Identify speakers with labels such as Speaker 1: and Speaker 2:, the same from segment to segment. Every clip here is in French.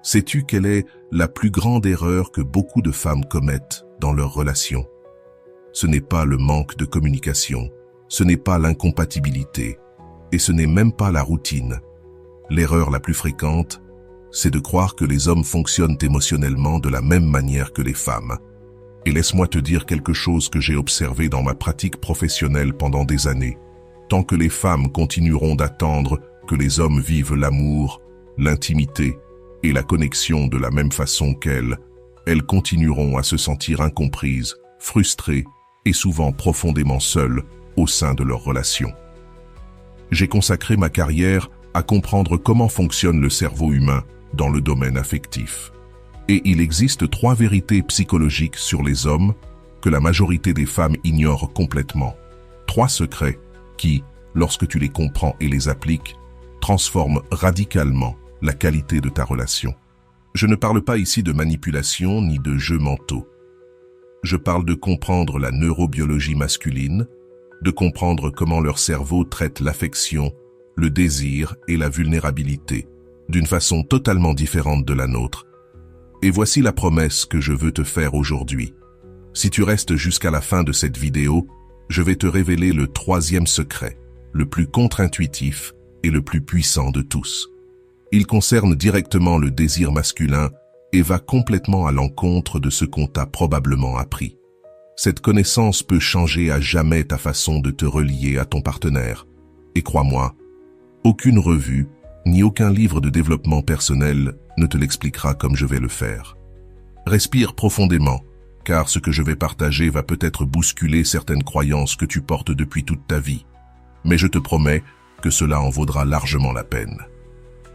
Speaker 1: Sais-tu quelle est la plus grande erreur que beaucoup de femmes commettent dans leurs relations? Ce n'est pas le manque de communication, ce n'est pas l'incompatibilité, et ce n'est même pas la routine. L'erreur la plus fréquente, c'est de croire que les hommes fonctionnent émotionnellement de la même manière que les femmes. Et laisse-moi te dire quelque chose que j'ai observé dans ma pratique professionnelle pendant des années. Tant que les femmes continueront d'attendre que les hommes vivent l'amour, l'intimité et la connexion de la même façon qu'elles, elles continueront à se sentir incomprises, frustrées et souvent profondément seules au sein de leur relation. J'ai consacré ma carrière à comprendre comment fonctionne le cerveau humain dans le domaine affectif. Et il existe 3 vérités psychologiques sur les hommes que la majorité des femmes ignorent complètement. 3 secrets qui, lorsque tu les comprends et les appliques, transforment radicalement la qualité de ta relation. Je ne parle pas ici de manipulation ni de jeux mentaux. Je parle de comprendre la neurobiologie masculine, de comprendre comment leur cerveau traite l'affection, le désir et la vulnérabilité, d'une façon totalement différente de la nôtre. Et voici la promesse que je veux te faire aujourd'hui. Si tu restes jusqu'à la fin de cette vidéo, je vais te révéler le 3e secret, le plus contre-intuitif et le plus puissant de tous. Il concerne directement le désir masculin et va complètement à l'encontre de ce qu'on t'a probablement appris. Cette connaissance peut changer à jamais ta façon de te relier à ton partenaire. Et crois-moi, aucune revue, ni aucun livre de développement personnel ne te l'expliquera comme je vais le faire. Respire profondément, car ce que je vais partager va peut-être bousculer certaines croyances que tu portes depuis toute ta vie. Mais je te promets que cela en vaudra largement la peine.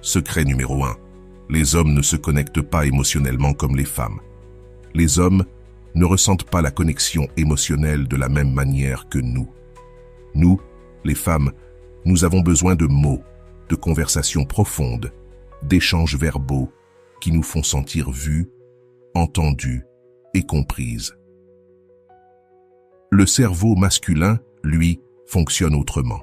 Speaker 1: Secret numéro 1. Les hommes ne se connectent pas émotionnellement comme les femmes. Les hommes ne ressentent pas la connexion émotionnelle de la même manière que nous. Nous, les femmes, nous avons besoin de mots, de conversations profondes, d'échanges verbaux qui nous font sentir vues, entendues et comprises. Le cerveau masculin, lui, fonctionne autrement.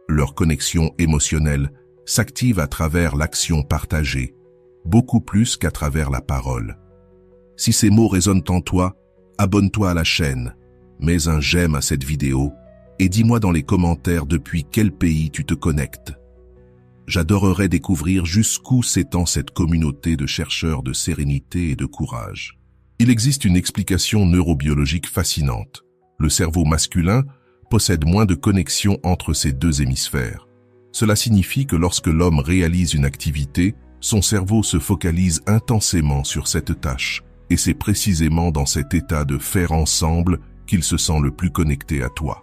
Speaker 1: Leur connexion émotionnelle s'active à travers l'action partagée, beaucoup plus qu'à travers la parole. Si ces mots résonnent en toi, abonne-toi à la chaîne, mets un j'aime à cette vidéo et dis-moi dans les commentaires depuis quel pays tu te connectes. J'adorerais découvrir jusqu'où s'étend cette communauté de chercheurs de sérénité et de courage. Il existe une explication neurobiologique fascinante. Le cerveau masculin possède moins de connexions entre ces 2 hémisphères. Cela signifie que lorsque l'homme réalise une activité, son cerveau se focalise intensément sur cette tâche. Et c'est précisément dans cet état de faire ensemble qu'il se sent le plus connecté à toi.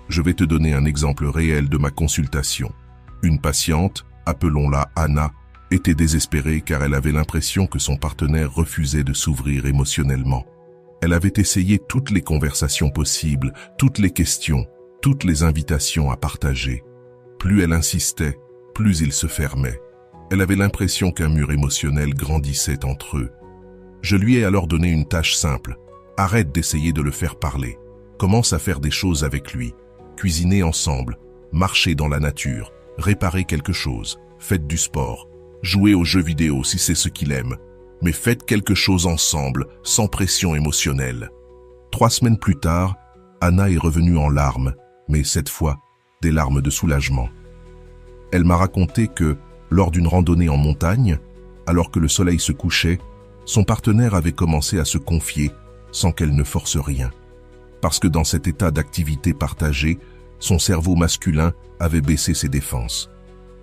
Speaker 1: Je vais te donner un exemple réel de ma consultation. Une patiente, appelons-la Anna, était désespérée car elle avait l'impression que son partenaire refusait de s'ouvrir émotionnellement. Elle avait essayé toutes les conversations possibles, toutes les questions, toutes les invitations à partager. Plus elle insistait, plus il se fermait. Elle avait l'impression qu'un mur émotionnel grandissait entre eux. Je lui ai alors donné une tâche simple. Arrête d'essayer de le faire parler. Commence à faire des choses avec lui. Cuisiner ensemble, marcher dans la nature, réparer quelque chose, faites du sport, jouer aux jeux vidéo si c'est ce qu'il aime. Mais faites quelque chose ensemble, sans pression émotionnelle. 3 semaines plus tard, Anna est revenue en larmes, mais cette fois, des larmes de soulagement. Elle m'a raconté que, lors d'une randonnée en montagne, alors que le soleil se couchait, son partenaire avait commencé à se confier sans qu'elle ne force rien. Parce que dans cet état d'activité partagée, son cerveau masculin avait baissé ses défenses.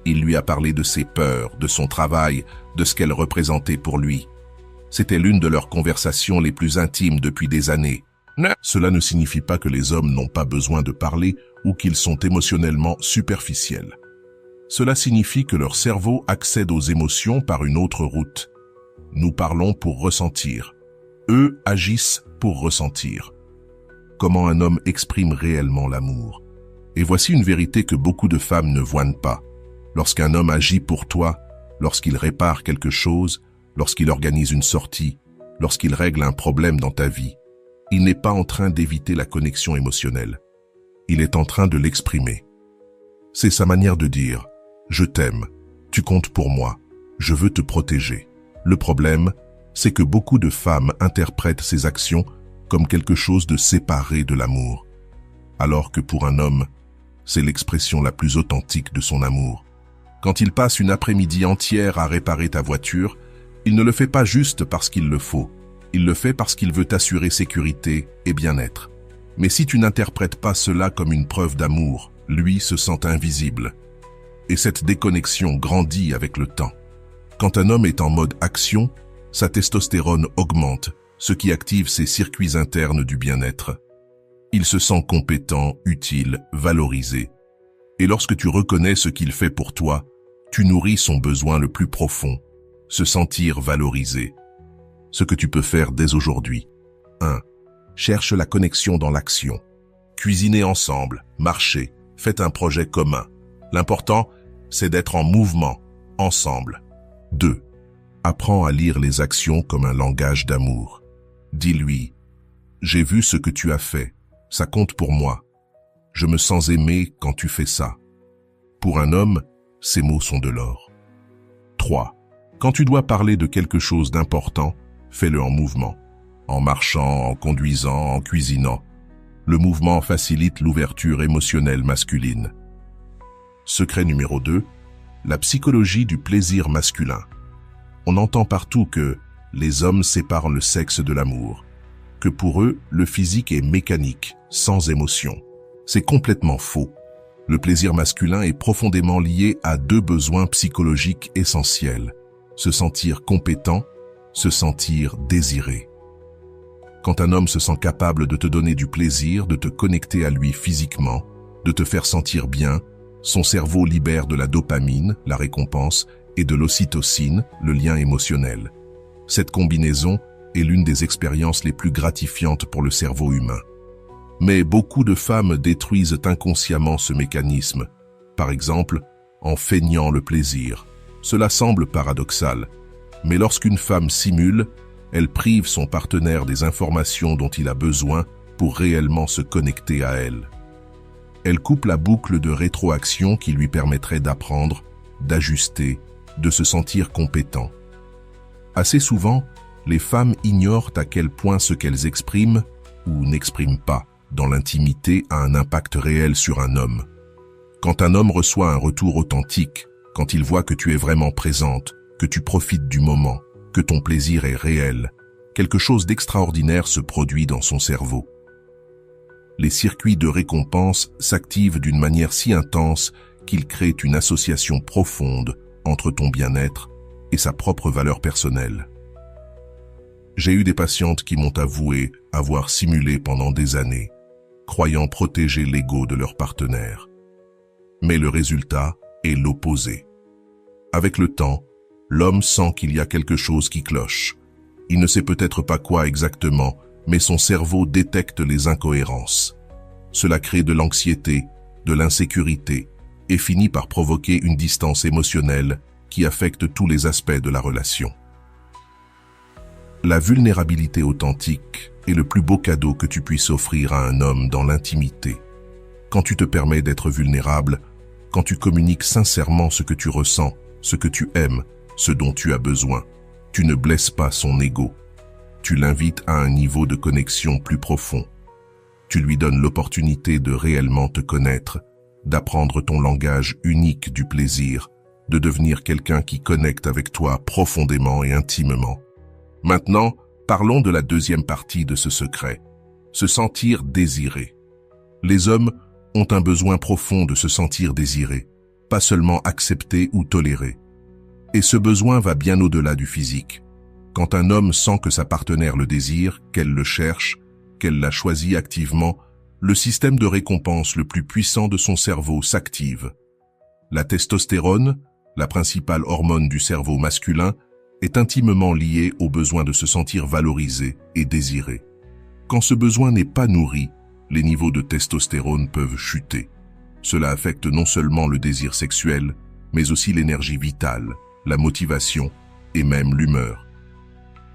Speaker 1: Il lui a parlé de ses peurs, de son travail, de ce qu'elle représentait pour lui. C'était l'une de leurs conversations les plus intimes depuis des années. Cela ne signifie pas que les hommes n'ont pas besoin de parler ou qu'ils sont émotionnellement superficiels. Cela signifie que leur cerveau accède aux émotions par une autre route. Nous parlons pour ressentir. Eux agissent pour ressentir. Comment un homme exprime réellement l'amour. Et voici une vérité que beaucoup de femmes ne voient pas. Lorsqu'un homme agit pour toi, lorsqu'il répare quelque chose, lorsqu'il organise une sortie, lorsqu'il règle un problème dans ta vie, il n'est pas en train d'éviter la connexion émotionnelle. Il est en train de l'exprimer. C'est sa manière de dire « Je t'aime, tu comptes pour moi, je veux te protéger ». Le problème, c'est que beaucoup de femmes interprètent ces actions comme quelque chose de séparé de l'amour, alors que pour un homme, c'est l'expression la plus authentique de son amour. Quand il passe une après-midi entière à réparer ta voiture, il ne le fait pas juste parce qu'il le faut, il le fait parce qu'il veut t'assurer sécurité et bien-être. Mais si tu n'interprètes pas cela comme une preuve d'amour, lui se sent invisible. Et cette déconnexion grandit avec le temps. Quand un homme est en mode action, sa testostérone augmente, ce qui active ses circuits internes du bien-être. Il se sent compétent, utile, valorisé. Et lorsque tu reconnais ce qu'il fait pour toi, tu nourris son besoin le plus profond, se sentir valorisé. Ce que tu peux faire dès aujourd'hui. 1. Cherche la connexion dans l'action. Cuisinez ensemble, marchez, faites un projet commun. L'important, c'est d'être en mouvement, ensemble. 2. Apprends à lire les actions comme un langage d'amour. Dis-lui, « J'ai vu ce que tu as fait, ça compte pour moi. Je me sens aimé quand tu fais ça. » Pour un homme, ces mots sont de l'or. 3. Quand tu dois parler de quelque chose d'important, fais-le en mouvement. En marchant, en conduisant, en cuisinant. Le mouvement facilite l'ouverture émotionnelle masculine. Secret numéro 2, la psychologie du plaisir masculin. On entend partout que les hommes séparent le sexe de l'amour, que pour eux, le physique est mécanique, sans émotion. C'est complètement faux. Le plaisir masculin est profondément lié à 2 besoins psychologiques essentiels. Se sentir compétent, se sentir désiré. Quand un homme se sent capable de te donner du plaisir, de te connecter à lui physiquement, de te faire sentir bien, son cerveau libère de la dopamine, la récompense, et de l'ocytocine, le lien émotionnel. Cette combinaison est l'une des expériences les plus gratifiantes pour le cerveau humain. Mais beaucoup de femmes détruisent inconsciemment ce mécanisme, par exemple en feignant le plaisir. Cela semble paradoxal, mais lorsqu'une femme simule, elle prive son partenaire des informations dont il a besoin pour réellement se connecter à elle. Elle coupe la boucle de rétroaction qui lui permettrait d'apprendre, d'ajuster, de se sentir compétent. Assez souvent, les femmes ignorent à quel point ce qu'elles expriment ou n'expriment pas dans l'intimité a un impact réel sur un homme. Quand un homme reçoit un retour authentique, quand il voit que tu es vraiment présente, que tu profites du moment, que ton plaisir est réel, quelque chose d'extraordinaire se produit dans son cerveau. Les circuits de récompense s'activent d'une manière si intense qu'ils créent une association profonde entre ton bien-être et sa propre valeur personnelle. J'ai eu des patientes qui m'ont avoué avoir simulé pendant des années, croyant protéger l'ego de leur partenaire. Mais le résultat est l'opposé. Avec le temps, l'homme sent qu'il y a quelque chose qui cloche. Il ne sait peut-être pas quoi exactement, mais son cerveau détecte les incohérences. Cela crée de l'anxiété, de l'insécurité, et finit par provoquer une distance émotionnelle qui affecte tous les aspects de la relation. La vulnérabilité authentique est le plus beau cadeau que tu puisses offrir à un homme dans l'intimité. Quand tu te permets d'être vulnérable, quand tu communiques sincèrement ce que tu ressens, ce que tu aimes, ce dont tu as besoin, tu ne blesses pas son ego. Tu l'invites à un niveau de connexion plus profond. Tu lui donnes l'opportunité de réellement te connaître, d'apprendre ton langage unique du plaisir, de devenir quelqu'un qui connecte avec toi profondément et intimement. Maintenant, parlons de la deuxième partie de ce secret, se sentir désiré. Les hommes ont un besoin profond de se sentir désirés, pas seulement acceptés ou tolérés. Et ce besoin va bien au-delà du physique. Quand un homme sent que sa partenaire le désire, qu'elle le cherche, qu'elle l'a choisi activement, le système de récompense le plus puissant de son cerveau s'active. La testostérone, la principale hormone du cerveau masculin, est intimement liée au besoin de se sentir valorisé et désiré. Quand ce besoin n'est pas nourri, les niveaux de testostérone peuvent chuter. Cela affecte non seulement le désir sexuel, mais aussi l'énergie vitale, la motivation et même l'humeur.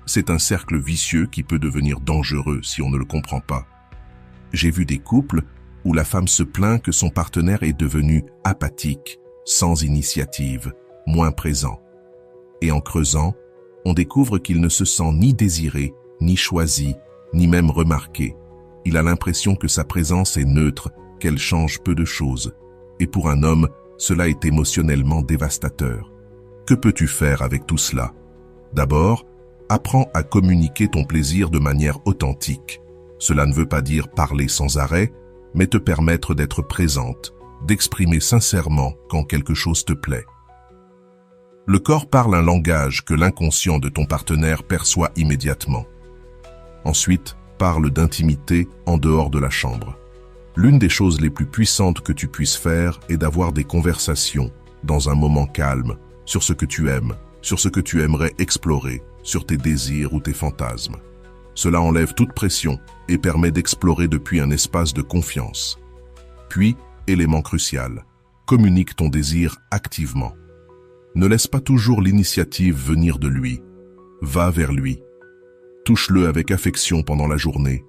Speaker 1: C'est un cercle vicieux qui peut devenir dangereux si on ne le comprend pas. J'ai vu des couples où la femme se plaint que son partenaire est devenu apathique, sans initiative, moins présent. Et en creusant, on découvre qu'il ne se sent ni désiré, ni choisi, ni même remarqué. Il a l'impression que sa présence est neutre, qu'elle change peu de choses. Et pour un homme, cela est émotionnellement dévastateur. Que peux-tu faire avec tout cela? D'abord, apprends à communiquer ton plaisir de manière authentique. Cela ne veut pas dire parler sans arrêt, mais te permettre d'être présente, d'exprimer sincèrement quand quelque chose te plaît. Le corps parle un langage que l'inconscient de ton partenaire perçoit immédiatement. Ensuite, parle d'intimité en dehors de la chambre. L'une des choses les plus puissantes que tu puisses faire est d'avoir des conversations, dans un moment calme, sur ce que tu aimes, sur ce que tu aimerais explorer, sur tes désirs ou tes fantasmes. Cela enlève toute pression et permet d'explorer depuis un espace de confiance. Puis, élément crucial, communique ton désir activement. Ne laisse pas toujours l'initiative venir de lui. Va vers lui. Touche-le avec affection pendant la journée.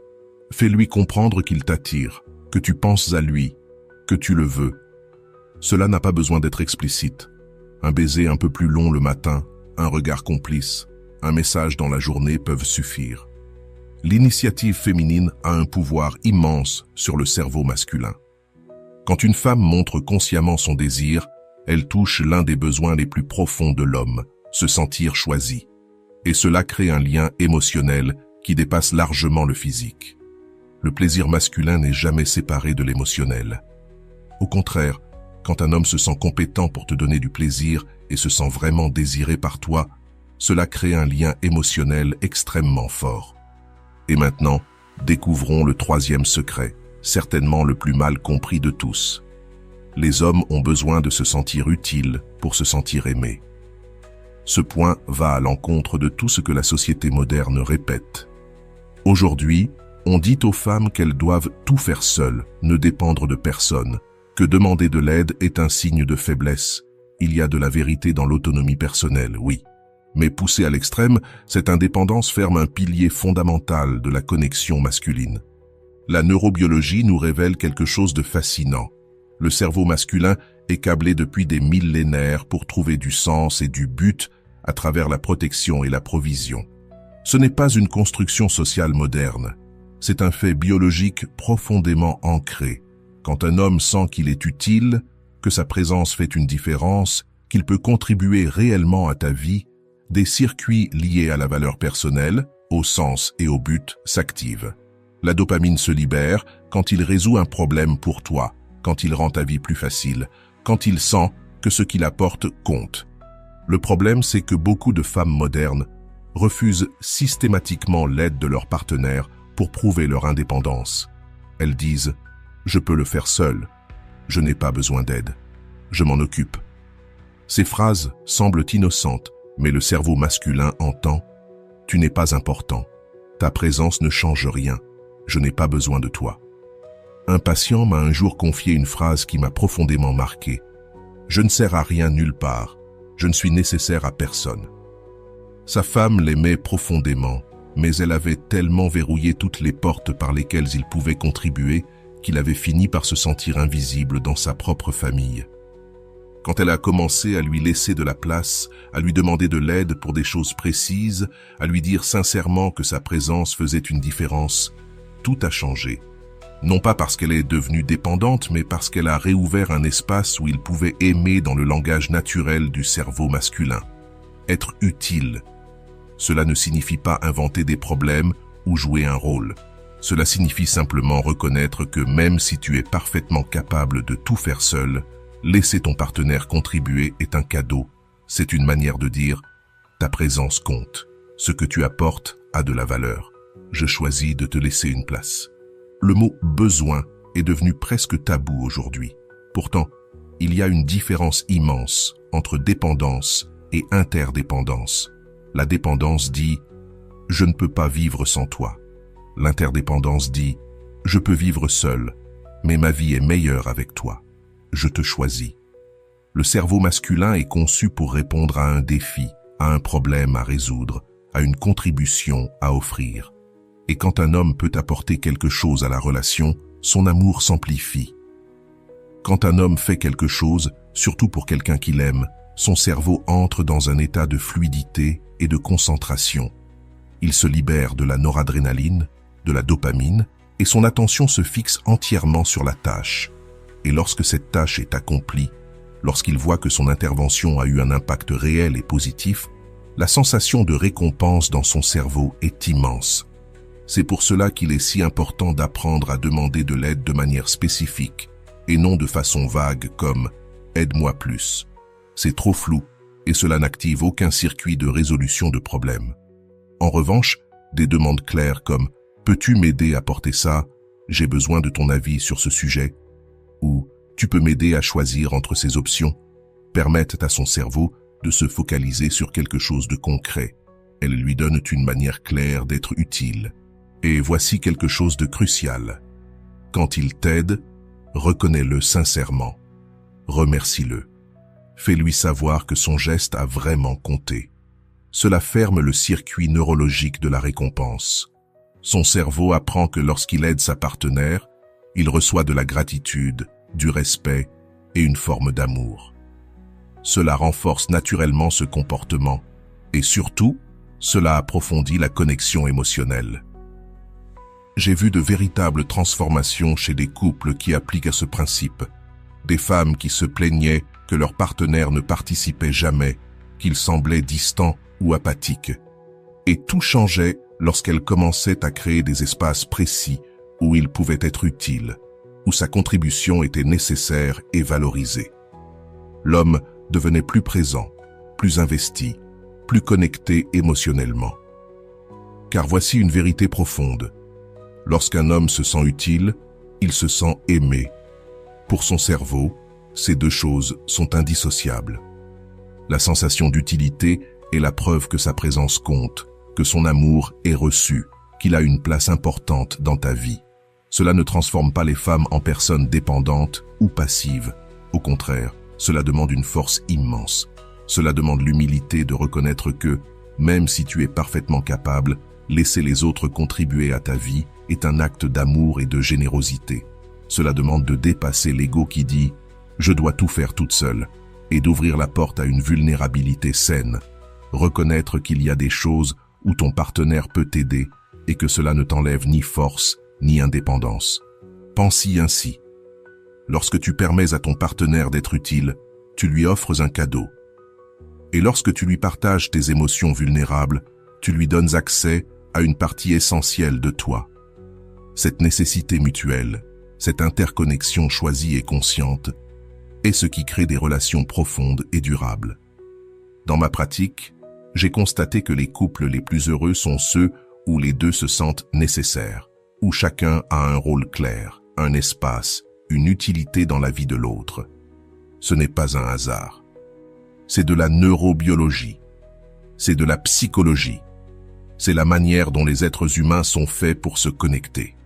Speaker 1: Fais-lui comprendre qu'il t'attire, que tu penses à lui, que tu le veux. Cela n'a pas besoin d'être explicite. Un baiser un peu plus long le matin, un regard complice, un message dans la journée peuvent suffire. L'initiative féminine a un pouvoir immense sur le cerveau masculin. Quand une femme montre consciemment son désir, elle touche l'un des besoins les plus profonds de l'homme, se sentir choisi. Et cela crée un lien émotionnel qui dépasse largement le physique. Le plaisir masculin n'est jamais séparé de l'émotionnel. Au contraire, quand un homme se sent compétent pour te donner du plaisir et se sent vraiment désiré par toi, cela crée un lien émotionnel extrêmement fort. Et maintenant, découvrons le troisième secret, certainement le plus mal compris de tous. Les hommes ont besoin de se sentir utiles pour se sentir aimés. Ce point va à l'encontre de tout ce que la société moderne répète. Aujourd'hui, on dit aux femmes qu'elles doivent tout faire seules, ne dépendre de personne, que demander de l'aide est un signe de faiblesse. Il y a de la vérité dans l'autonomie personnelle, oui. Mais poussée à l'extrême, cette indépendance ferme un pilier fondamental de la connexion masculine. La neurobiologie nous révèle quelque chose de fascinant. Le cerveau masculin est câblé depuis des millénaires pour trouver du sens et du but à travers la protection et la provision. Ce n'est pas une construction sociale moderne. C'est un fait biologique profondément ancré. Quand un homme sent qu'il est utile, que sa présence fait une différence, qu'il peut contribuer réellement à ta vie, des circuits liés à la valeur personnelle, au sens et au but s'activent. La dopamine se libère quand il résout un problème pour toi, quand il rend ta vie plus facile, quand il sent que ce qu'il apporte compte. Le problème, c'est que beaucoup de femmes modernes refusent systématiquement l'aide de leur partenaire pour prouver leur indépendance. Elles disent « Je peux le faire seule, je n'ai pas besoin d'aide, je m'en occupe ». Ces phrases semblent innocentes, mais le cerveau masculin entend « Tu n'es pas important, ta présence ne change rien, je n'ai pas besoin de toi ». Un patient m'a un jour confié une phrase qui m'a profondément marqué. « Je ne sers à rien nulle part, je ne suis nécessaire à personne ». Sa femme l'aimait profondément, mais elle avait tellement verrouillé toutes les portes par lesquelles il pouvait contribuer qu'il avait fini par se sentir invisible dans sa propre famille. Quand elle a commencé à lui laisser de la place, à lui demander de l'aide pour des choses précises, à lui dire sincèrement que sa présence faisait une différence, tout a changé. Non pas parce qu'elle est devenue dépendante, mais parce qu'elle a réouvert un espace où il pouvait aimer dans le langage naturel du cerveau masculin. Être utile. Cela ne signifie pas inventer des problèmes ou jouer un rôle. Cela signifie simplement reconnaître que même si tu es parfaitement capable de tout faire seul, laisser ton partenaire contribuer est un cadeau. C'est une manière de dire « ta présence compte, ce que tu apportes a de la valeur. Je choisis de te laisser une place ». Le mot « besoin » est devenu presque tabou aujourd'hui. Pourtant, il y a une différence immense entre dépendance et interdépendance. La dépendance dit « je ne peux pas vivre sans toi ». L'interdépendance dit « je peux vivre seul, mais ma vie est meilleure avec toi. Je te choisis ». Le cerveau masculin est conçu pour répondre à un défi, à un problème à résoudre, à une contribution à offrir. Et quand un homme peut apporter quelque chose à la relation, son amour s'amplifie. Quand un homme fait quelque chose, surtout pour quelqu'un qu'il aime, son cerveau entre dans un état de fluidité et de concentration. Il se libère de la noradrénaline, de la dopamine, et son attention se fixe entièrement sur la tâche. Et lorsque cette tâche est accomplie, lorsqu'il voit que son intervention a eu un impact réel et positif, la sensation de récompense dans son cerveau est immense. C'est pour cela qu'il est si important d'apprendre à demander de l'aide de manière spécifique et non de façon vague comme « aide-moi plus ». C'est trop flou et cela n'active aucun circuit de résolution de problèmes. En revanche, des demandes claires comme « peux-tu m'aider à porter ça ? J'ai besoin de ton avis sur ce sujet » ou « tu peux m'aider à choisir entre ces options » permettent à son cerveau de se focaliser sur quelque chose de concret. Elles lui donnent une manière claire d'être utile. Et voici quelque chose de crucial. Quand il t'aide, reconnais-le sincèrement. Remercie-le. Fais-lui savoir que son geste a vraiment compté. Cela ferme le circuit neurologique de la récompense. Son cerveau apprend que lorsqu'il aide sa partenaire, il reçoit de la gratitude, du respect et une forme d'amour. Cela renforce naturellement ce comportement et surtout, cela approfondit la connexion émotionnelle. J'ai vu de véritables transformations chez des couples qui appliquent à ce principe. Des femmes qui se plaignaient que leur partenaire ne participait jamais, qu'il semblait distant ou apathique. Et tout changeait lorsqu'elles commençaient à créer des espaces précis où il pouvait être utile, où sa contribution était nécessaire et valorisée. L'homme devenait plus présent, plus investi, plus connecté émotionnellement. Car voici une vérité profonde. Lorsqu'un homme se sent utile, il se sent aimé. Pour son cerveau, ces deux choses sont indissociables. La sensation d'utilité est la preuve que sa présence compte, que son amour est reçu, qu'il a une place importante dans ta vie. Cela ne transforme pas les femmes en personnes dépendantes ou passives. Au contraire, cela demande une force immense. Cela demande l'humilité de reconnaître que, même si tu es parfaitement capable, laisser les autres contribuer à ta vie est un acte d'amour et de générosité. Cela demande de dépasser l'ego qui dit « je dois tout faire toute seule » et d'ouvrir la porte à une vulnérabilité saine. Reconnaître qu'il y a des choses où ton partenaire peut t'aider et que cela ne t'enlève ni force ni indépendance. Pense-y ainsi. Lorsque tu permets à ton partenaire d'être utile, tu lui offres un cadeau. Et lorsque tu lui partages tes émotions vulnérables, tu lui donnes accès à une partie essentielle de toi. Cette nécessité mutuelle, cette interconnexion choisie et consciente, est ce qui crée des relations profondes et durables. Dans ma pratique, j'ai constaté que les couples les plus heureux sont ceux où les deux se sentent nécessaires, où chacun a un rôle clair, un espace, une utilité dans la vie de l'autre. Ce n'est pas un hasard. C'est de la neurobiologie. C'est de la psychologie. C'est la manière dont les êtres humains sont faits pour se connecter.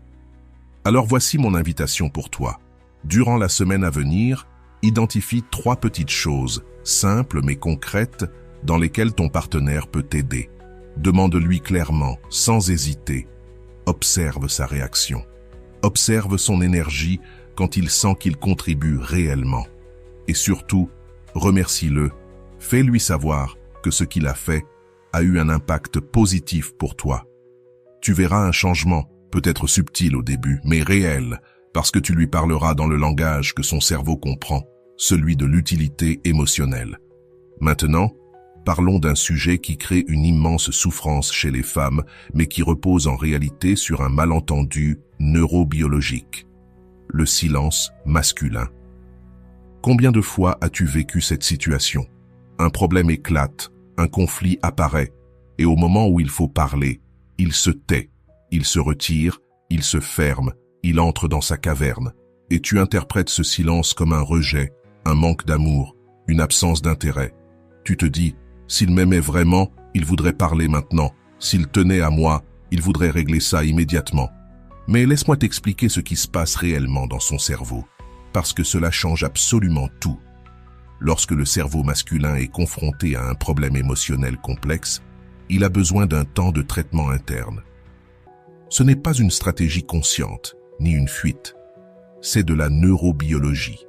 Speaker 1: Alors voici mon invitation pour toi. Durant la semaine à venir, identifie 3 petites choses, simples mais concrètes, dans lesquelles ton partenaire peut t'aider. Demande-lui clairement, sans hésiter. Observe sa réaction. Observe son énergie quand il sent qu'il contribue réellement. Et surtout, remercie-le. Fais-lui savoir que ce qu'il a fait a eu un impact positif pour toi. Tu verras un changement, peut-être subtil au début, mais réel, parce que tu lui parleras dans le langage que son cerveau comprend, celui de l'utilité émotionnelle. Maintenant, parlons d'un sujet qui crée une immense souffrance chez les femmes, mais qui repose en réalité sur un malentendu neurobiologique. Le silence masculin. Combien de fois as-tu vécu cette situation? Un problème éclate, un conflit apparaît, et au moment où il faut parler, il se tait, il se retire, il se ferme, il entre dans sa caverne, et tu interprètes ce silence comme un rejet, un manque d'amour, une absence d'intérêt. Tu te dis, s'il m'aimait vraiment, il voudrait parler maintenant, s'il tenait à moi, il voudrait régler ça immédiatement. Mais laisse-moi t'expliquer ce qui se passe réellement dans son cerveau, parce que cela change absolument tout. Lorsque le cerveau masculin est confronté à un problème émotionnel complexe, il a besoin d'un temps de traitement interne. Ce n'est pas une stratégie consciente, ni une fuite. C'est de la neurobiologie.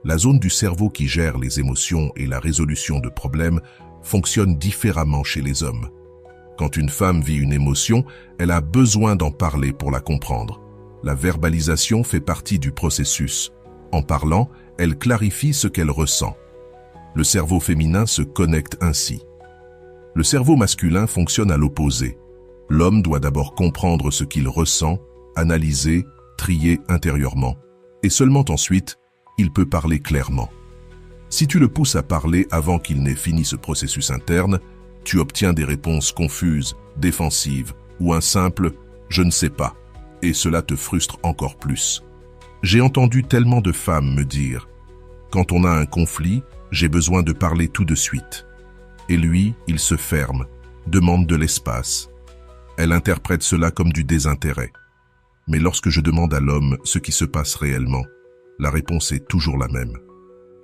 Speaker 1: La zone du cerveau qui gère les émotions et la résolution de problèmes fonctionne différemment chez les hommes. Quand une femme vit une émotion, elle a besoin d'en parler pour la comprendre. La verbalisation fait partie du processus. En parlant, elle clarifie ce qu'elle ressent. Le cerveau féminin se connecte ainsi. Le cerveau masculin fonctionne à l'opposé. L'homme doit d'abord comprendre ce qu'il ressent, analyser, trier intérieurement. Et seulement ensuite, il peut parler clairement. Si tu le pousses à parler avant qu'il n'ait fini ce processus interne, tu obtiens des réponses confuses, défensives ou un simple « je ne sais pas » et cela te frustre encore plus. J'ai entendu tellement de femmes me dire « quand on a un conflit, j'ai besoin de parler tout de suite ». Et lui, il se ferme, demande de l'espace. Elle interprète cela comme du désintérêt. Mais lorsque je demande à l'homme ce qui se passe réellement, la réponse est toujours la même.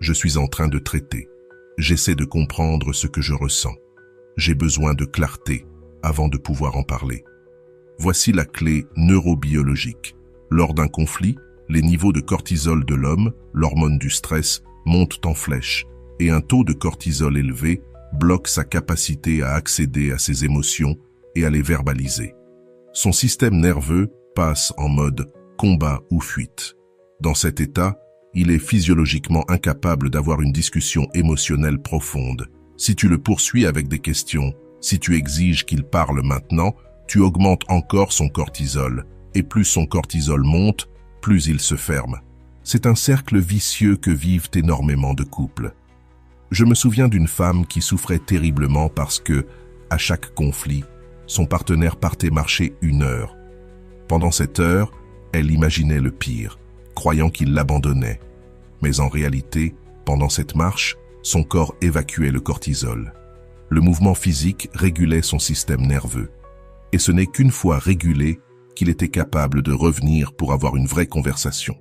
Speaker 1: Je suis en train de traiter. J'essaie de comprendre ce que je ressens. J'ai besoin de clarté avant de pouvoir en parler. Voici la clé neurobiologique. Lors d'un conflit, les niveaux de cortisol de l'homme, l'hormone du stress, montent en flèche et un taux de cortisol élevé bloque sa capacité à accéder à ses émotions et à les verbaliser. Son système nerveux passe en mode combat ou fuite. Dans cet état, il est physiologiquement incapable d'avoir une discussion émotionnelle profonde. Si tu le poursuis avec des questions, si tu exiges qu'il parle maintenant, tu augmentes encore son cortisol. Et plus son cortisol monte, plus il se ferme. C'est un cercle vicieux que vivent énormément de couples. Je me souviens d'une femme qui souffrait terriblement parce que, à chaque conflit, son partenaire partait marcher 1 heure. Pendant cette heure, elle imaginait le pire, croyant qu'il l'abandonnait. Mais en réalité, pendant cette marche, son corps évacuait le cortisol. Le mouvement physique régulait son système nerveux. Et ce n'est qu'une fois régulé qu'il était capable de revenir pour avoir une vraie conversation.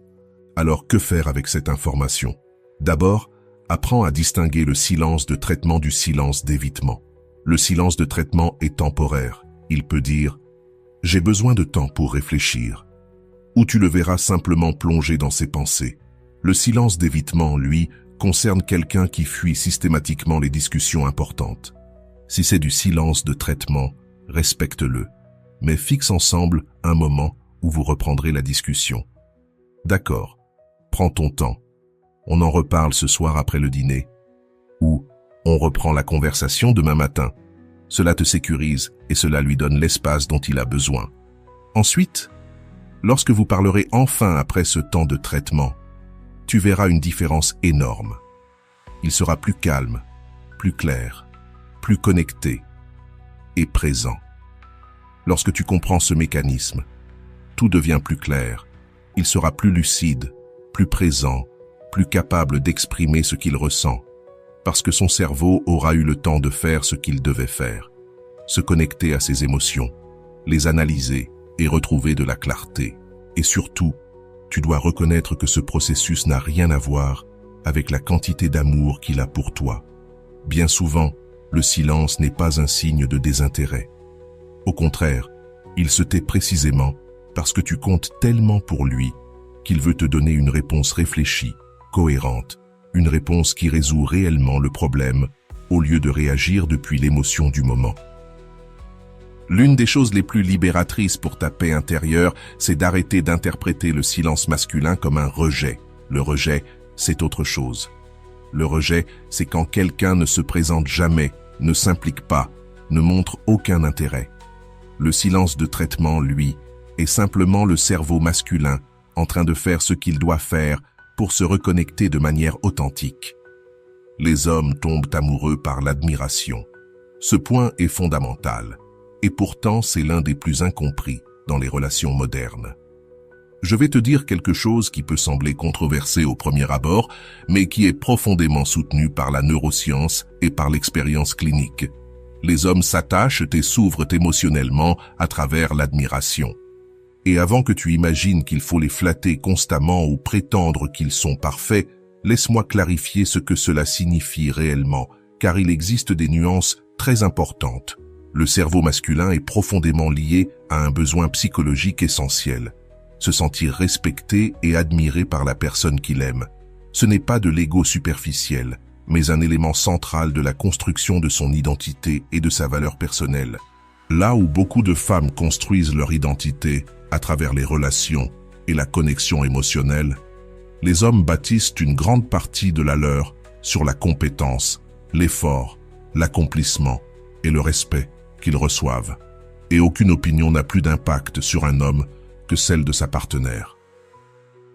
Speaker 1: Alors que faire avec cette information? D'abord, apprends à distinguer le silence de traitement du silence d'évitement. Le silence de traitement est temporaire. Il peut dire « j'ai besoin de temps pour réfléchir » ou tu le verras simplement plongé dans ses pensées. Le silence d'évitement, lui, concerne quelqu'un qui fuit systématiquement les discussions importantes. Si c'est du silence de traitement, respecte-le, mais fixe ensemble un moment où vous reprendrez la discussion. D'accord, prends ton temps. On en reparle ce soir après le dîner. Ou on reprend la conversation demain matin. Cela te sécurise et cela lui donne l'espace dont il a besoin. Ensuite, lorsque vous parlerez enfin après ce temps de traitement, tu verras une différence énorme. Il sera plus calme, plus clair, plus connecté et présent. Lorsque tu comprends ce mécanisme, tout devient plus clair. Il sera plus lucide, plus présent, plus capable d'exprimer ce qu'il ressent, parce que son cerveau aura eu le temps de faire ce qu'il devait faire, se connecter à ses émotions, les analyser et retrouver de la clarté. Et surtout, tu dois reconnaître que ce processus n'a rien à voir avec la quantité d'amour qu'il a pour toi. Bien souvent, le silence n'est pas un signe de désintérêt. Au contraire, il se tait précisément parce que tu comptes tellement pour lui qu'il veut te donner une réponse réfléchie, cohérente, une réponse qui résout réellement le problème au lieu de réagir depuis l'émotion du moment. L'une des choses les plus libératrices pour ta paix intérieure, c'est d'arrêter d'interpréter le silence masculin comme un rejet. Le rejet, c'est autre chose. Le rejet, c'est quand quelqu'un ne se présente jamais, ne s'implique pas, ne montre aucun intérêt. Le silence de traitement, lui, est simplement le cerveau masculin en train de faire ce qu'il doit faire pour se reconnecter de manière authentique. Les hommes tombent amoureux par l'admiration. Ce point est fondamental. Et pourtant, c'est l'un des plus incompris dans les relations modernes. Je vais te dire quelque chose qui peut sembler controversé au premier abord, mais qui est profondément soutenu par la neuroscience et par l'expérience clinique. Les hommes s'attachent et s'ouvrent émotionnellement à travers l'admiration. Et avant que tu imagines qu'il faut les flatter constamment ou prétendre qu'ils sont parfaits, laisse-moi clarifier ce que cela signifie réellement, car il existe des nuances très importantes. Le cerveau masculin est profondément lié à un besoin psychologique essentiel, se sentir respecté et admiré par la personne qu'il aime. Ce n'est pas de l'ego superficiel, mais un élément central de la construction de son identité et de sa valeur personnelle. Là où beaucoup de femmes construisent leur identité à travers les relations et la connexion émotionnelle, les hommes bâtissent une grande partie de la leur sur la compétence, l'effort, l'accomplissement et le respect qu'ils reçoivent. Et aucune opinion n'a plus d'impact sur un homme que celle de sa partenaire.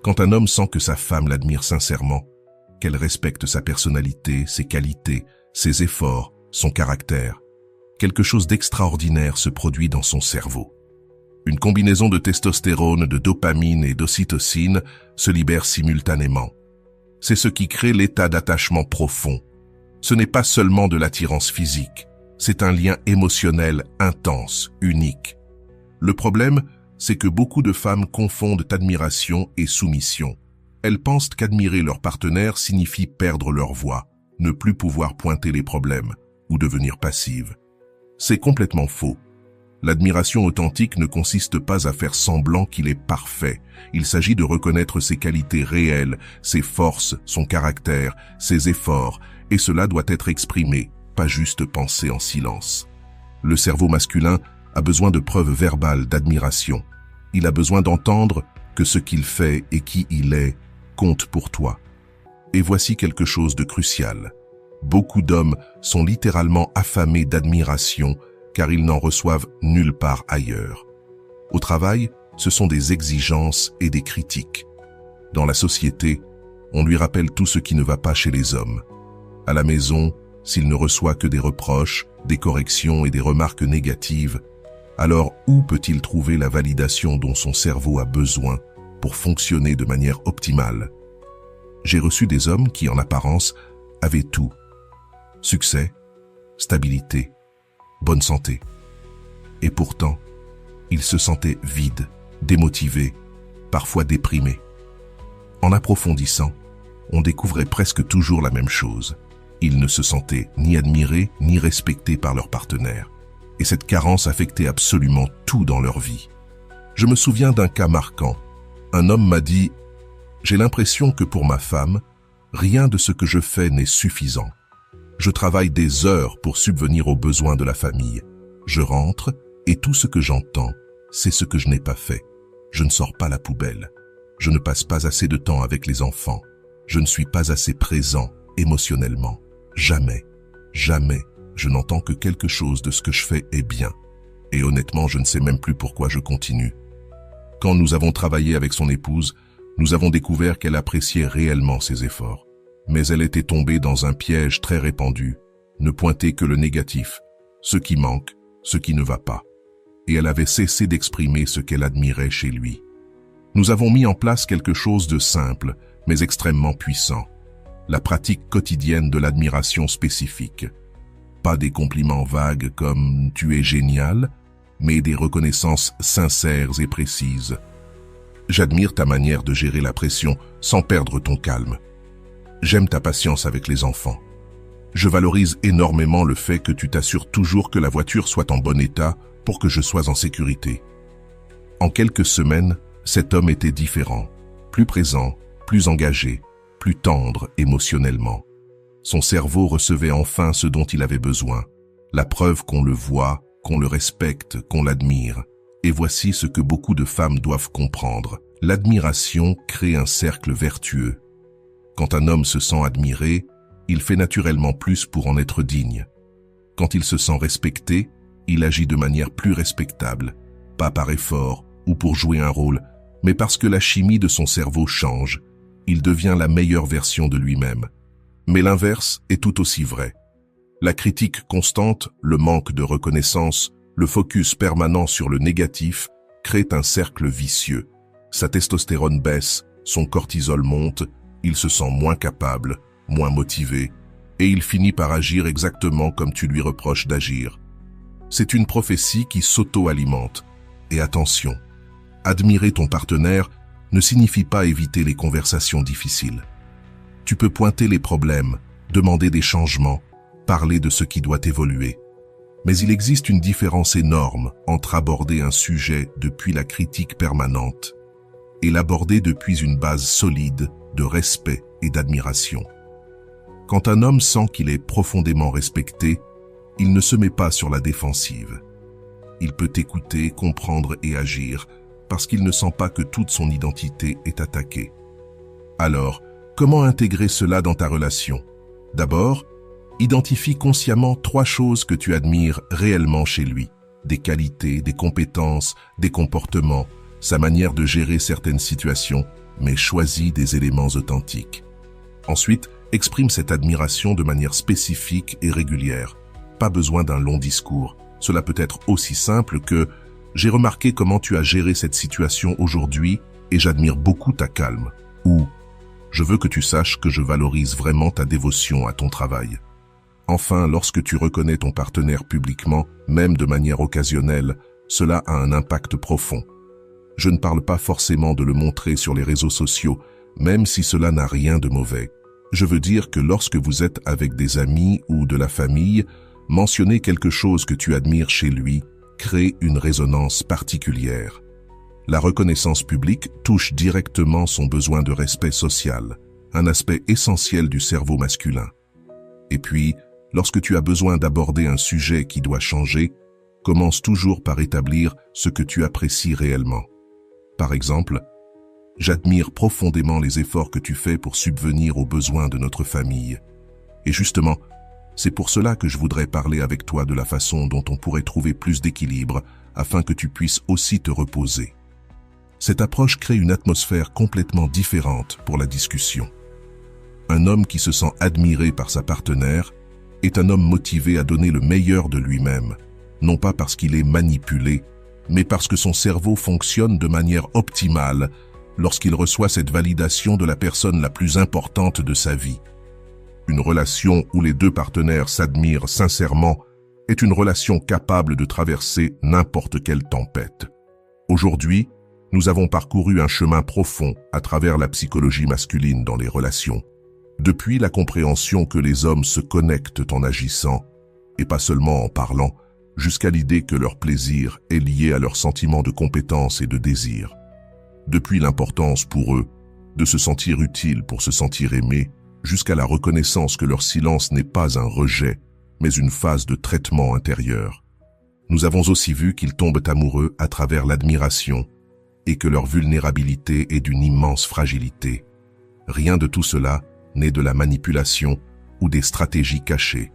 Speaker 1: Quand un homme sent que sa femme l'admire sincèrement, qu'elle respecte sa personnalité, ses qualités, ses efforts, son caractère, quelque chose d'extraordinaire se produit dans son cerveau. Une combinaison de testostérone, de dopamine et d'ocytocine se libère simultanément. C'est ce qui crée l'état d'attachement profond. Ce n'est pas seulement de l'attirance physique, c'est un lien émotionnel intense, unique. Le problème, c'est que beaucoup de femmes confondent admiration et soumission. Elles pensent qu'admirer leur partenaire signifie perdre leur voix, ne plus pouvoir pointer les problèmes ou devenir passive. C'est complètement faux. L'admiration authentique ne consiste pas à faire semblant qu'il est parfait. Il s'agit de reconnaître ses qualités réelles, ses forces, son caractère, ses efforts, et cela doit être exprimé, pas juste pensé en silence. Le cerveau masculin a besoin de preuves verbales d'admiration. Il a besoin d'entendre que ce qu'il fait et qui il est compte pour toi. Et voici quelque chose de crucial. Beaucoup d'hommes sont littéralement affamés d'admiration car ils n'en reçoivent nulle part ailleurs. Au travail, ce sont des exigences et des critiques. Dans la société, on lui rappelle tout ce qui ne va pas chez les hommes. À la maison, s'il ne reçoit que des reproches, des corrections et des remarques négatives, alors où peut-il trouver la validation dont son cerveau a besoin pour fonctionner de manière optimale? J'ai reçu des hommes qui, en apparence, avaient tout. Succès, stabilité, bonne santé. Et pourtant, ils se sentaient vides, démotivés, parfois déprimés. En approfondissant, on découvrait presque toujours la même chose. Ils ne se sentaient ni admirés ni respectés par leur partenaire. Et cette carence affectait absolument tout dans leur vie. Je me souviens d'un cas marquant. Un homme m'a dit « J'ai l'impression que pour ma femme, rien de ce que je fais n'est suffisant. Je travaille des heures pour subvenir aux besoins de la famille. Je rentre et tout ce que j'entends, c'est ce que je n'ai pas fait. Je ne sors pas la poubelle. Je ne passe pas assez de temps avec les enfants. Je ne suis pas assez présent émotionnellement. Jamais, jamais, je n'entends que quelque chose de ce que je fais est bien. Et honnêtement, je ne sais même plus pourquoi je continue. » Quand nous avons travaillé avec son épouse, nous avons découvert qu'elle appréciait réellement ses efforts. Mais elle était tombée dans un piège très répandu, ne pointer que le négatif, ce qui manque, ce qui ne va pas. Et elle avait cessé d'exprimer ce qu'elle admirait chez lui. Nous avons mis en place quelque chose de simple, mais extrêmement puissant. La pratique quotidienne de l'admiration spécifique. Pas des compliments vagues comme « tu es génial », mais des reconnaissances sincères et précises. J'admire ta manière de gérer la pression sans perdre ton calme. J'aime ta patience avec les enfants. Je valorise énormément le fait que tu t'assures toujours que la voiture soit en bon état pour que je sois en sécurité. En quelques semaines, cet homme était différent, plus présent, plus engagé, plus tendre émotionnellement. Son cerveau recevait enfin ce dont il avait besoin, la preuve qu'on le voit, qu'on le respecte, qu'on l'admire. Et voici ce que beaucoup de femmes doivent comprendre. L'admiration crée un cercle vertueux. Quand un homme se sent admiré, il fait naturellement plus pour en être digne. Quand il se sent respecté, il agit de manière plus respectable, pas par effort ou pour jouer un rôle, mais parce que la chimie de son cerveau change. Il devient la meilleure version de lui-même. Mais l'inverse est tout aussi vrai. La critique constante, le manque de reconnaissance, le focus permanent sur le négatif créent un cercle vicieux. Sa testostérone baisse, son cortisol monte, il se sent moins capable, moins motivé, et il finit par agir exactement comme tu lui reproches d'agir. C'est une prophétie qui s'auto-alimente. Et attention, admirer ton partenaire ne signifie pas éviter les conversations difficiles. Tu peux pointer les problèmes, demander des changements, parler de ce qui doit évoluer. Mais il existe une différence énorme entre aborder un sujet depuis la critique permanente et l'aborder depuis une base solide de respect et d'admiration. Quand un homme sent qu'il est profondément respecté, il ne se met pas sur la défensive. Il peut écouter, comprendre et agir parce qu'il ne sent pas que toute son identité est attaquée. Alors, comment intégrer cela dans ta relation? D'abord, identifie consciemment 3 choses que tu admires réellement chez lui. Des qualités, des compétences, des comportements, sa manière de gérer certaines situations, mais choisis des éléments authentiques. Ensuite, exprime cette admiration de manière spécifique et régulière. Pas besoin d'un long discours. Cela peut être aussi simple que « J'ai remarqué comment tu as géré cette situation aujourd'hui et j'admire beaucoup ta calme » ou « Je veux que tu saches que je valorise vraiment ta dévotion à ton travail ». Enfin, lorsque tu reconnais ton partenaire publiquement, même de manière occasionnelle, cela a un impact profond. Je ne parle pas forcément de le montrer sur les réseaux sociaux, même si cela n'a rien de mauvais. Je veux dire que lorsque vous êtes avec des amis ou de la famille, mentionner quelque chose que tu admires chez lui crée une résonance particulière. La reconnaissance publique touche directement son besoin de respect social, un aspect essentiel du cerveau masculin. Et puis, lorsque tu as besoin d'aborder un sujet qui doit changer, commence toujours par établir ce que tu apprécies réellement. Par exemple, « J'admire profondément les efforts que tu fais pour subvenir aux besoins de notre famille. Et justement, c'est pour cela que je voudrais parler avec toi de la façon dont on pourrait trouver plus d'équilibre afin que tu puisses aussi te reposer. » Cette approche crée une atmosphère complètement différente pour la discussion. Un homme qui se sent admiré par sa partenaire est un homme motivé à donner le meilleur de lui-même, non pas parce qu'il est manipulé, mais parce que son cerveau fonctionne de manière optimale lorsqu'il reçoit cette validation de la personne la plus importante de sa vie. Une relation où les 2 partenaires s'admirent sincèrement est une relation capable de traverser n'importe quelle tempête. Aujourd'hui, nous avons parcouru un chemin profond à travers la psychologie masculine dans les relations. Depuis la compréhension que les hommes se connectent en agissant, et pas seulement en parlant, jusqu'à l'idée que leur plaisir est lié à leur sentiment de compétence et de désir. Depuis l'importance pour eux de se sentir utile pour se sentir aimé, jusqu'à la reconnaissance que leur silence n'est pas un rejet, mais une phase de traitement intérieur. Nous avons aussi vu qu'ils tombent amoureux à travers l'admiration et que leur vulnérabilité est d'une immense fragilité. Rien de tout cela n'est de la manipulation ou des stratégies cachées.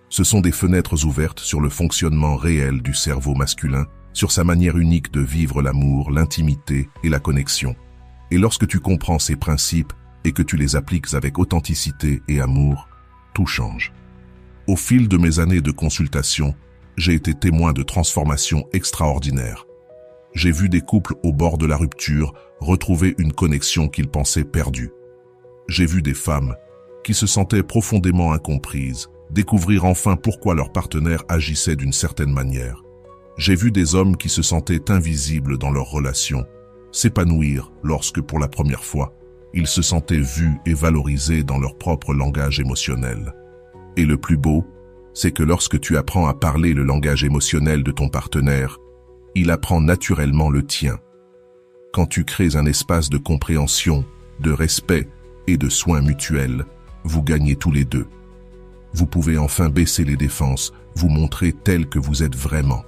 Speaker 1: Ce sont des fenêtres ouvertes sur le fonctionnement réel du cerveau masculin, sur sa manière unique de vivre l'amour, l'intimité et la connexion. Et lorsque tu comprends ces principes et que tu les appliques avec authenticité et amour, tout change. Au fil de mes années de consultation, j'ai été témoin de transformations extraordinaires. J'ai vu des couples au bord de la rupture retrouver une connexion qu'ils pensaient perdue. J'ai vu des femmes qui se sentaient profondément incomprises découvrir enfin pourquoi leur partenaire agissait d'une certaine manière. J'ai vu des hommes qui se sentaient invisibles dans leur relation s'épanouir lorsque, pour la première fois, ils se sentaient vus et valorisés dans leur propre langage émotionnel. Et le plus beau, c'est que lorsque tu apprends à parler le langage émotionnel de ton partenaire, il apprend naturellement le tien. Quand tu crées un espace de compréhension, de respect et de soins mutuels, vous gagnez tous les deux. Vous pouvez enfin baisser les défenses, vous montrer tel que vous êtes vraiment.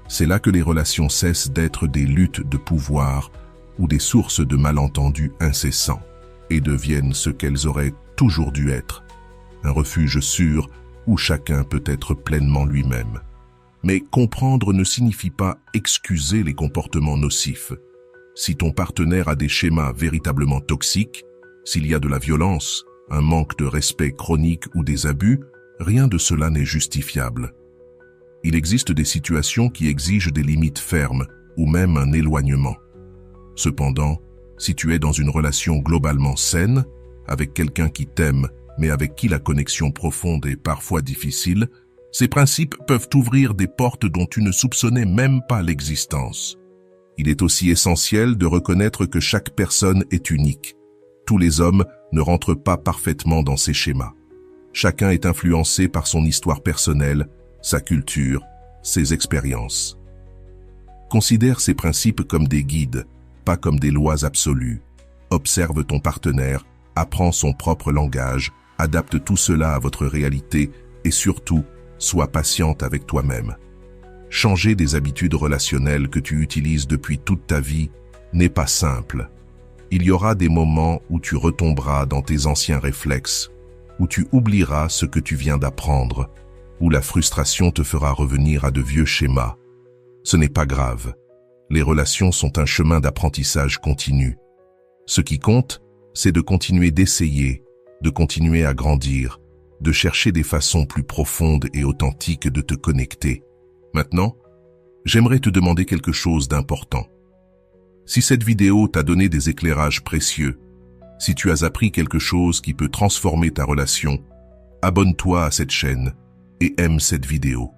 Speaker 1: C'est là que les relations cessent d'être des luttes de pouvoir ou des sources de malentendus incessants et deviennent ce qu'elles auraient toujours dû être, un refuge sûr où chacun peut être pleinement lui-même. Mais comprendre ne signifie pas excuser les comportements nocifs. Si ton partenaire a des schémas véritablement toxiques, s'il y a de la violence, un manque de respect chronique ou des abus, rien de cela n'est justifiable. Il existe des situations qui exigent des limites fermes ou même un éloignement. Cependant, si tu es dans une relation globalement saine, avec quelqu'un qui t'aime, mais avec qui la connexion profonde est parfois difficile, ces principes peuvent t'ouvrir des portes dont tu ne soupçonnais même pas l'existence. Il est aussi essentiel de reconnaître que chaque personne est unique. Tous les hommes ne rentrent pas parfaitement dans ces schémas. Chacun est influencé par son histoire personnelle, sa culture, ses expériences. Considère ces principes comme des guides, pas comme des lois absolues. Observe ton partenaire, apprends son propre langage, adapte tout cela à votre réalité et surtout, sois patiente avec toi-même. Changer des habitudes relationnelles que tu utilises depuis toute ta vie n'est pas simple. Il y aura des moments où tu retomberas dans tes anciens réflexes, où tu oublieras ce que tu viens d'apprendre, où la frustration te fera revenir à de vieux schémas. Ce n'est pas grave. Les relations sont un chemin d'apprentissage continu. Ce qui compte, c'est de continuer d'essayer, de continuer à grandir, de chercher des façons plus profondes et authentiques de te connecter. Maintenant, j'aimerais te demander quelque chose d'important. Si cette vidéo t'a donné des éclairages précieux, si tu as appris quelque chose qui peut transformer ta relation, abonne-toi à cette chaîne et aime cette vidéo.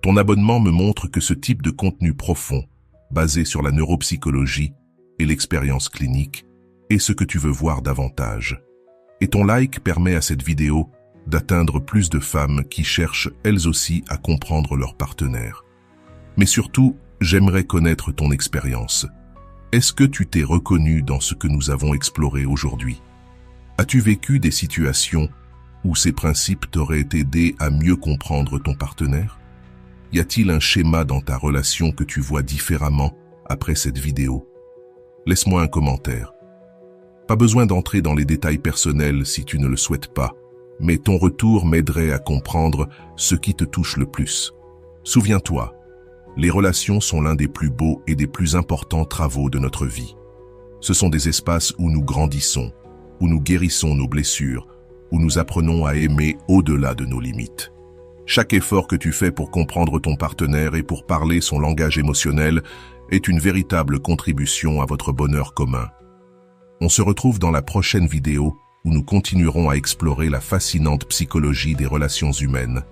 Speaker 1: Ton abonnement me montre que ce type de contenu profond, basé sur la neuropsychologie et l'expérience clinique, est ce que tu veux voir davantage. Et ton like permet à cette vidéo d'atteindre plus de femmes qui cherchent elles aussi à comprendre leur partenaire. Mais surtout, j'aimerais connaître ton expérience. Est-ce que tu t'es reconnu dans ce que nous avons exploré aujourd'hui? As-tu vécu des situations où ces principes t'auraient aidé à mieux comprendre ton partenaire? Y a-t-il un schéma dans ta relation que tu vois différemment après cette vidéo? Laisse-moi un commentaire. Pas besoin d'entrer dans les détails personnels si tu ne le souhaites pas, mais ton retour m'aiderait à comprendre ce qui te touche le plus. Souviens-toi, les relations sont l'un des plus beaux et des plus importants travaux de notre vie. Ce sont des espaces où nous grandissons, où nous guérissons nos blessures, où nous apprenons à aimer au-delà de nos limites. Chaque effort que tu fais pour comprendre ton partenaire et pour parler son langage émotionnel est une véritable contribution à votre bonheur commun. On se retrouve dans la prochaine vidéo où nous continuerons à explorer la fascinante psychologie des relations humaines.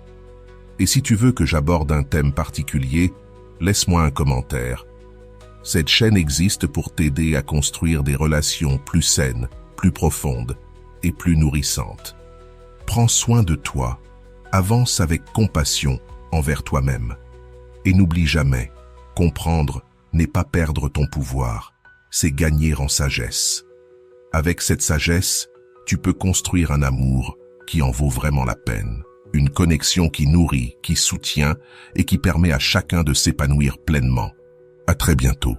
Speaker 1: Et si tu veux que j'aborde un thème particulier, laisse-moi un commentaire. Cette chaîne existe pour t'aider à construire des relations plus saines, plus profondes et plus nourrissantes. Prends soin de toi, avance avec compassion envers toi-même. Et n'oublie jamais, comprendre n'est pas perdre ton pouvoir, c'est gagner en sagesse. Avec cette sagesse, tu peux construire un amour qui en vaut vraiment la peine. Une connexion qui nourrit, qui soutient et qui permet à chacun de s'épanouir pleinement. À très bientôt.